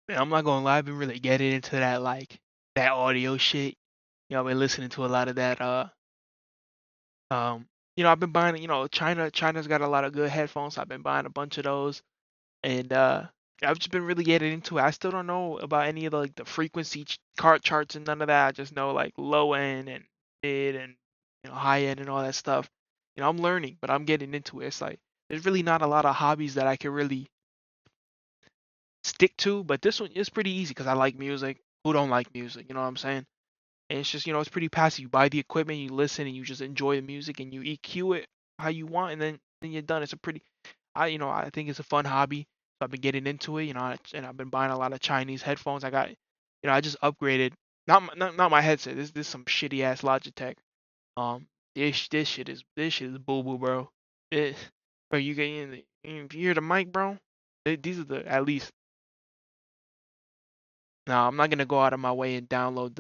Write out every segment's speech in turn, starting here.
And I'm not gonna lie, I've been really getting into that that audio shit. I've been listening to a lot of that. Um, I've been buying. China's got a lot of good headphones. So I've been buying a bunch of those, and I've just been really getting into it. I still don't know about any of the frequency card charts and none of that. I just know like low end and mid and high end and all that stuff. I'm learning, but I'm getting into it. It's like there's really not a lot of hobbies that I can really stick to, but this one is pretty easy because I like music. Who don't like music? You know what I'm saying? And it's just, it's pretty passive. You buy the equipment, you listen, and you just enjoy the music, and you EQ it how you want, and then you're done. It's a pretty, I think it's a fun hobby. So I've been getting into it, and I've been buying a lot of Chinese headphones. I just upgraded. Not my headset. This some shitty ass Logitech. Um, this shit is boo boo, bro. It, bro, if you hear the mic, bro. These are the at least. Now I'm not gonna go out of my way and download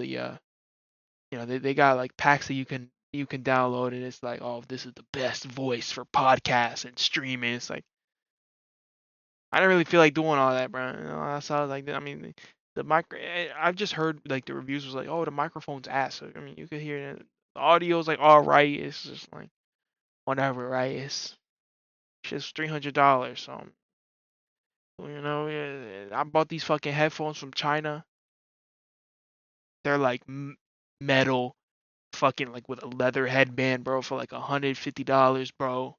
they got like packs that you can download, and it's like, oh, this is the best voice for podcasts and streaming. It's like I don't really feel like doing all that, bro. That's how like I mean the micro. I've just heard like the reviews was like, oh, the microphone's ass. So, I mean, you could hear it. The audio's like all right. It's just like whatever, right? It's just $300. So I bought these fucking headphones from China. They're like metal, fucking like with a leather headband, bro, for like $150, bro.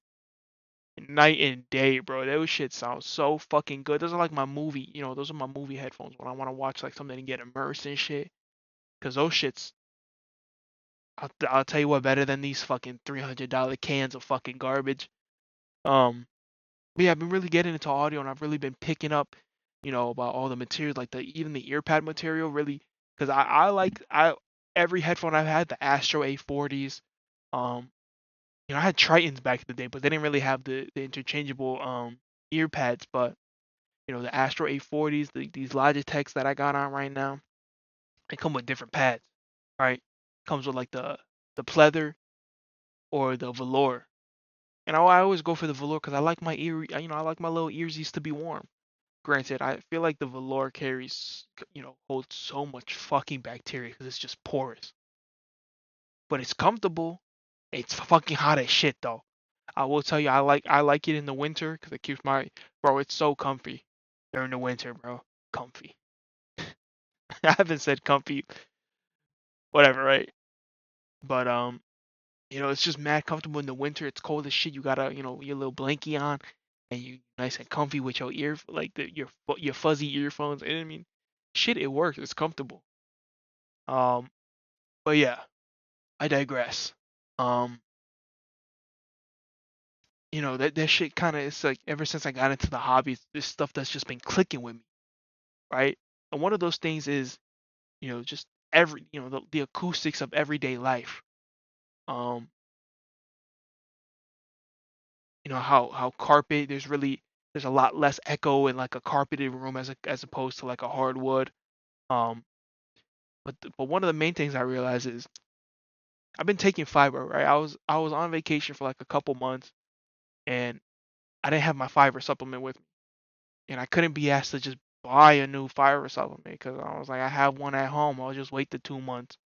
Night and day, bro. Those shit sound so fucking good. Those are like my movie, those are my movie headphones when I want to watch like something and get immersed and shit. Cause those shits, I'll tell you what, better than these fucking $300 cans of fucking garbage. Um, but yeah, I've been really getting into audio, and I've really been picking up, about all the materials, like even the earpad material, really, cause I like every headphone I've had, the Astro A40s, um, I had Tritons back in the day, but they didn't really have the interchangeable ear pads. But the Astro A40s, these Logitechs that I got on right now, they come with different pads, right? Comes with like the pleather or the velour. And I always go for the velour because I like my I like my little earsies to be warm. Granted, I feel like the velour holds so much fucking bacteria because it's just porous. But it's comfortable. It's fucking hot as shit though. I will tell you, I like it in the winter because it keeps my bro. It's so comfy during the winter, bro. Comfy. I haven't said comfy, whatever, right? But it's just mad comfortable in the winter. It's cold as shit. You got your little blankie on, and you nice and comfy with your like your fuzzy earphones. And I mean, shit, it works. It's comfortable. Um, but yeah, I digress. Um, that shit kind of it's like ever since I got into the hobbies, this stuff that's just been clicking with me, right? And one of those things is just the acoustics of everyday life. Um, how carpet there's a lot less echo in like a carpeted room as opposed to like a hardwood. Um, but one of the main things I realized is I've been taking fiber, right? I was on vacation for like a couple months, and I didn't have my fiber supplement with me, and I couldn't be asked to just buy a new fiber supplement because I was like, I have one at home. I'll just wait the 2 months.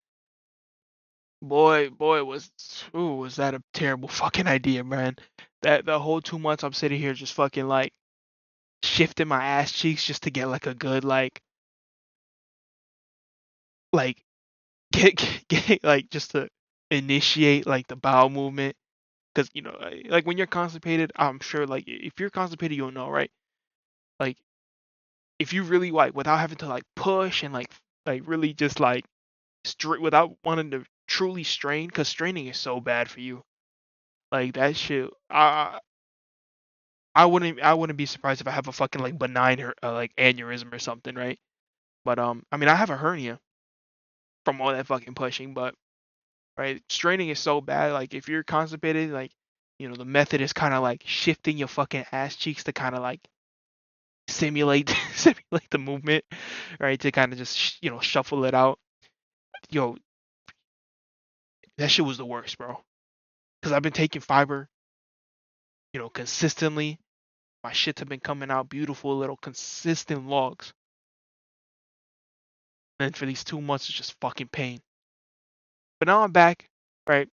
Boy, was that a terrible fucking idea, man. That the whole 2 months I'm sitting here just fucking like shifting my ass cheeks just to get like a good like get like just to initiate like the bowel movement because like when you're constipated, I'm sure like if you're constipated you'll know, right? Like if you really like without having to like push and like really just like without wanting to truly strain because straining is so bad for you. Like that shit, I wouldn't be surprised if I have a fucking like benign like aneurysm or something, right? But I mean I have a hernia from all that fucking pushing, but right, straining is so bad. Like if you're constipated, like the method is kind of like shifting your fucking ass cheeks to kind of like simulate simulate the movement, right? To kind of just shuffle it out. Yo, that shit was the worst, bro. Because I've been taking fiber, consistently. My shits have been coming out beautiful little consistent logs. And for these 2 months, it's just fucking pain. But now I'm back, right?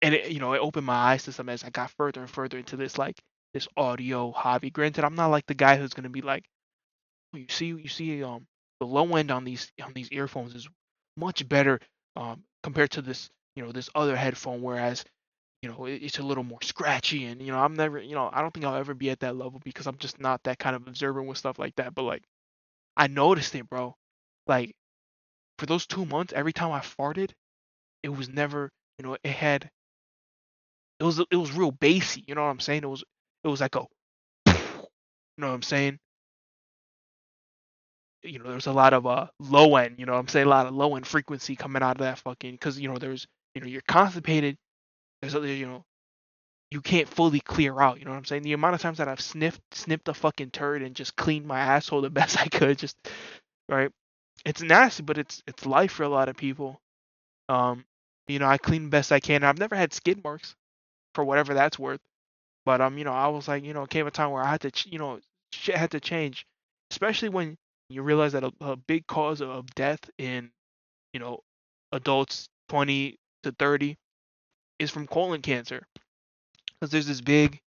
And it opened my eyes to some as I got further and further into this audio hobby. Granted, I'm not like the guy who's gonna be like, "Oh, you see, the low end on these earphones is much better compared to this other headphone, whereas it's a little more scratchy, and I'm never, I don't think I'll ever be at that level because I'm just not that kind of observant with stuff like that. But like, I noticed it, bro. Like for those 2 months, every time I farted, it was never, it was real bassy. You know what I'm saying? It was like a, you know what I'm saying? There's a lot of low end. You know what I'm saying? A lot of low end frequency coming out of that fucking because there's you're constipated. There's other you can't fully clear out. You know what I'm saying? The amount of times that I've snipped a fucking turd and just cleaned my asshole the best I could, just right. It's nasty, but it's life for a lot of people. Um, I clean the best I can. I've never had skid marks for whatever that's worth. But I was like, it came a time where I had to, shit had to change, especially when you realize that a big cause of death in, you know, adults 20 to 30 is from colon cancer, because there's this big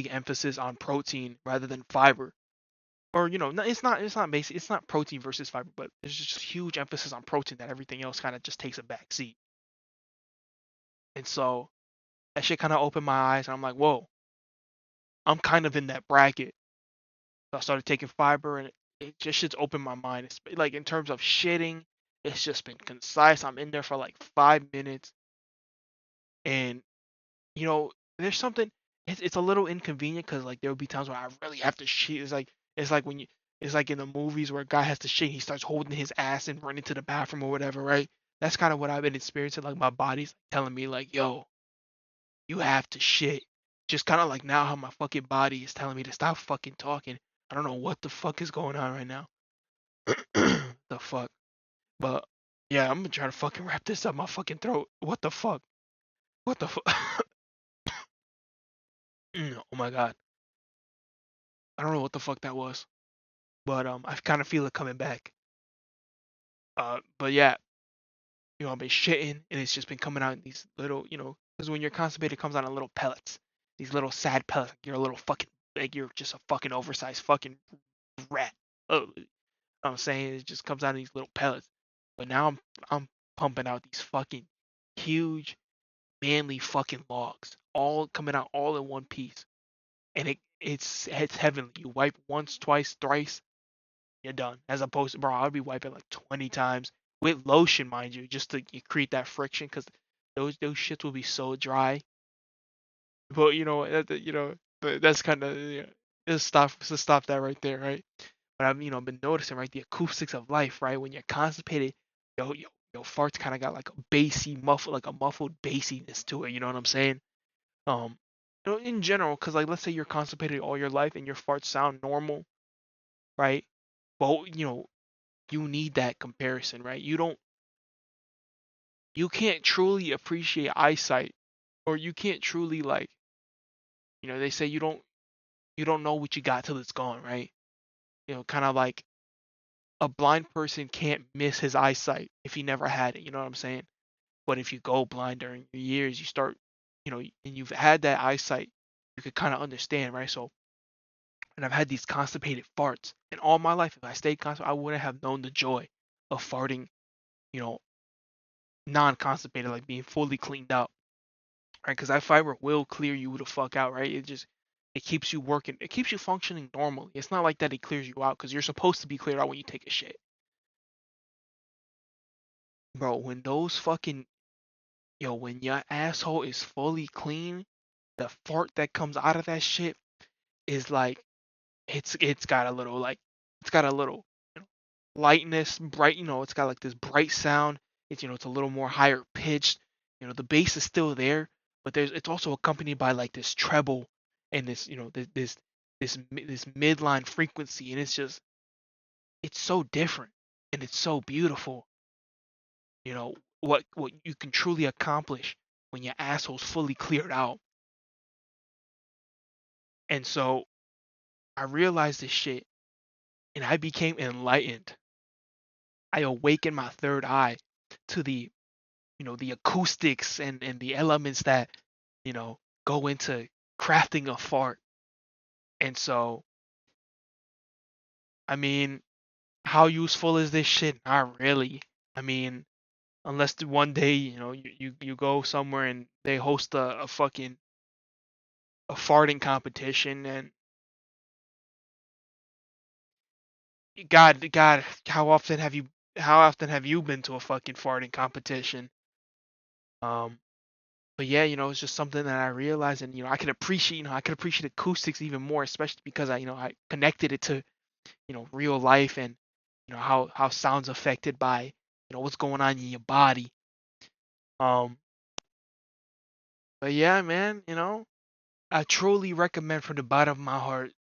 emphasis on protein rather than fiber. Or no, it's not protein versus fiber, but there's just huge emphasis on protein that everything else kind of just takes a back seat. And so that shit kind of opened my eyes, and I'm like, whoa, I'm kind of in that bracket. So I started taking fiber, and it just shit's opened my mind. It's like in terms of shitting, it's just been concise. I'm in there for like 5 minutes, and you know, there's something. It's a little inconvenient because like there will be times where I really have to shit. It's like when you it's like in the movies where a guy has to shit, he starts holding his ass and running to the bathroom or whatever, right? That's kind of what I've been experiencing. Like my body's telling me like, yo, you have to shit. Just kind of like now how my fucking body is telling me to stop fucking talking. I don't know what the fuck is going on right now. The fuck? But yeah, I'm gonna try to fucking wrap this up my fucking throat. What the fuck? What the fuck? Oh my god. I don't know what the fuck that was. But I kind of feel it coming back. But yeah, I've been shitting and it's just been coming out in these little, because when you're constipated, it comes out in little pellets. These little sad pellets. Like you're a little fucking, like you're just a fucking oversized fucking rat. Oh, I'm saying it just comes out in these little pellets. But now I'm pumping out these fucking huge manly fucking logs, all coming out all in one piece, and it's heavenly. You wipe once, twice, thrice, you're done. As opposed to, bro, I'd be wiping like 20 times with lotion, mind you, just to create that friction, because those shits will be so dry. But that's kind of, just stop that right there, right? But I've been noticing, right, the acoustics of life, right? When you're constipated, yo farts kind of got like a bassy muffle, like a muffled bassiness to it. You know what I'm saying? Um, in general, because like let's say you're constipated all your life and your farts sound normal, right? Well, you need that comparison, right? You can't truly appreciate eyesight, or you can't truly like, they say you don't know what you got till it's gone, right? Kind of like a blind person can't miss his eyesight if he never had it. You know what I'm saying? But if you go blind during your years, you start, and you've had that eyesight, you could kind of understand, right? So, and I've had these constipated farts, and all my life, if I stayed constipated, I wouldn't have known the joy of farting, you know, non-constipated, like being fully cleaned out, right? Because that fiber will clear you the fuck out, right? It keeps you working, it keeps you functioning normally. It's not like that it clears you out because you're supposed to be cleared out when you take a shit, bro. When those fucking when your asshole is fully clean, the fart that comes out of that shit is like it's got a little like it's got a little lightness, bright, it's got like this bright sound. It's a little more higher pitched. The bass is still there, but it's also accompanied by like this treble and this, this midline frequency, and it's so different and it's so beautiful. What you can truly accomplish when your asshole's fully cleared out. And so I realized this shit and I became enlightened. I awaken my third eye to the, the acoustics and the elements that, you know, go into crafting a fart. And so, I mean, how useful is this shit? Not really. I mean, unless one day, you go somewhere and they host a fucking a farting competition, and God, how often have you been to a fucking farting competition? Um, but yeah, it's just something that I realized, and I could appreciate acoustics even more, especially because I connected it to real life, and how sounds affected by what's going on in your body. Um, but yeah, man, I truly recommend from the bottom of my heart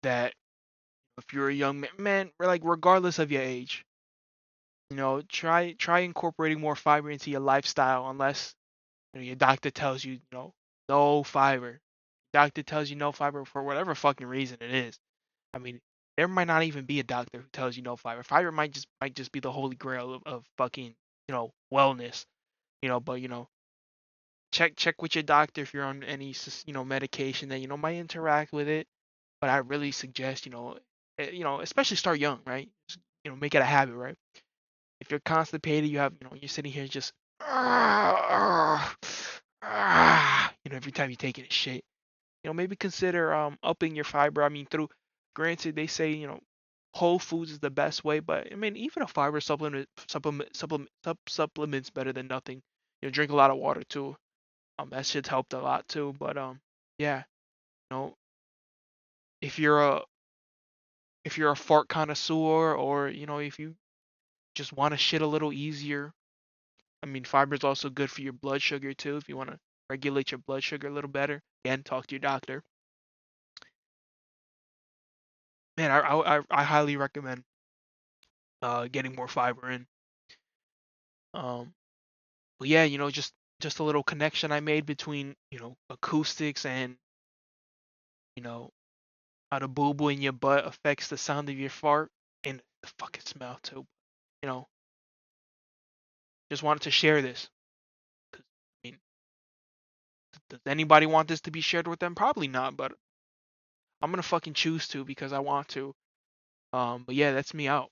that if you're a young man, like regardless of your age, try incorporating more fiber into your lifestyle, unless your doctor tells you, no fiber. Doctor tells you no fiber for whatever fucking reason it is. I mean, there might not even be a doctor who tells you no fiber. Fiber might just be the holy grail of fucking wellness. But check with your doctor if you're on any medication that might interact with it. But I really suggest especially start young, right? Just, make it a habit, right? If you're constipated, you're sitting here just every time you're taking a shit, maybe consider upping your fiber. I mean, granted, they say whole foods is the best way, but I mean, even a fiber supplement's better than nothing. Drink a lot of water too. That shit's helped a lot too. But yeah, you know, if you're a fart connoisseur, or if you just want to shit a little easier, I mean, fiber is also good for your blood sugar too. If you want to regulate your blood sugar a little better, again, talk to your doctor. Man, I highly recommend getting more fiber in. Um, but yeah, just a little connection I made between acoustics and you know how the boo boo in your butt affects the sound of your fart and the fucking smell too. You know, just wanted to share this. 'Cause, I mean, does anybody want this to be shared with them? Probably not, but I'm gonna fucking choose to because I want to. But yeah, that's me out.